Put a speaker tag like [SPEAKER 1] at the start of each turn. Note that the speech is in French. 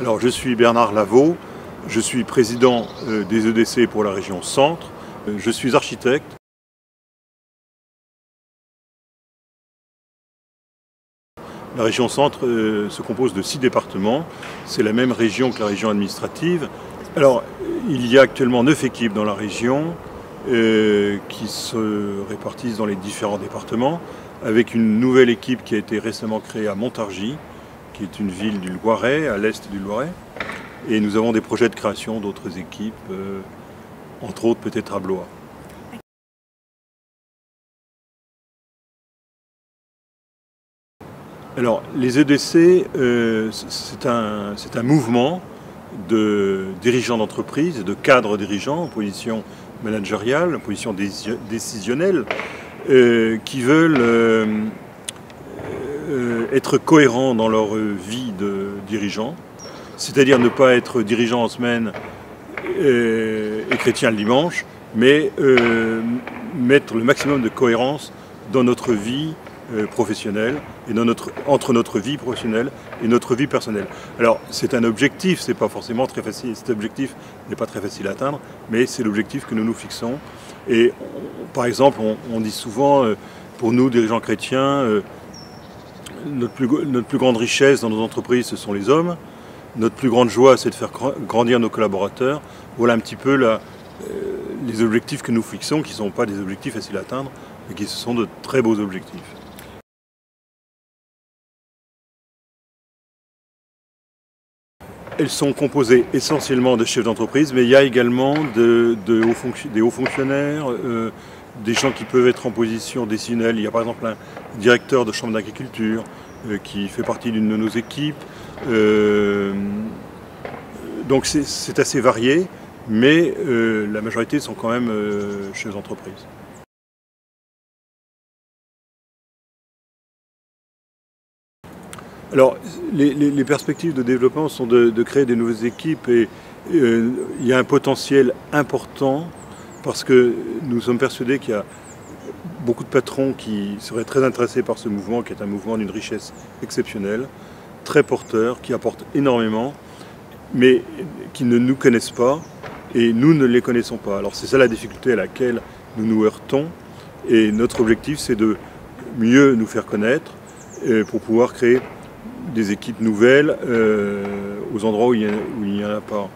[SPEAKER 1] Alors, je suis Bernard Lavaux, je suis président des EDC pour la région Centre, je suis architecte. La région Centre se compose de 6 départements, c'est la même région que la région administrative. Alors, il y a actuellement 9 équipes dans la région qui se répartissent dans les différents départements, avec une nouvelle équipe qui a été récemment créée à Montargis, qui est une ville du Loiret, à l'est du Loiret. Et nous avons des projets de création d'autres équipes, entre autres peut-être à Blois. Alors, les EDC, c'est un mouvement de dirigeants d'entreprise, de cadres dirigeants en position managériale, en position décisionnelle, qui veulent être cohérents dans leur vie de dirigeant, c'est-à-dire ne pas être dirigeant en semaine et chrétien le dimanche, mais mettre le maximum de cohérence dans notre vie professionnelle et entre notre vie professionnelle et notre vie personnelle. Alors c'est un objectif, c'est pas forcément très facile, cet objectif n'est pas très facile à atteindre, mais c'est l'objectif que nous nous fixons. Et par exemple, on dit souvent, pour nous dirigeants chrétiens, notre plus grande richesse dans nos entreprises, ce sont les hommes. Notre plus grande joie, c'est de faire grandir nos collaborateurs. Voilà un petit peu les objectifs que nous fixons, qui ne sont pas des objectifs faciles à atteindre, mais qui sont de très beaux objectifs. Elles sont composées essentiellement de chefs d'entreprise, mais il y a également des hauts fonctionnaires, des gens qui peuvent être en position décisionnelle. Il y a par exemple un directeur de chambre d'agriculture qui fait partie d'une de nos équipes. Donc c'est assez varié, mais la majorité sont quand même chefs d'entreprise. Alors, les perspectives de développement sont de créer des nouvelles équipes et il y a un potentiel important parce que nous sommes persuadés qu'il y a beaucoup de patrons qui seraient très intéressés par ce mouvement, qui est un mouvement d'une richesse exceptionnelle, très porteur, qui apporte énormément, mais qui ne nous connaissent pas et nous ne les connaissons pas. Alors c'est ça la difficulté à laquelle nous nous heurtons et notre objectif c'est de mieux nous faire connaître pour pouvoir créer des équipes nouvelles aux endroits où il n'y en a pas.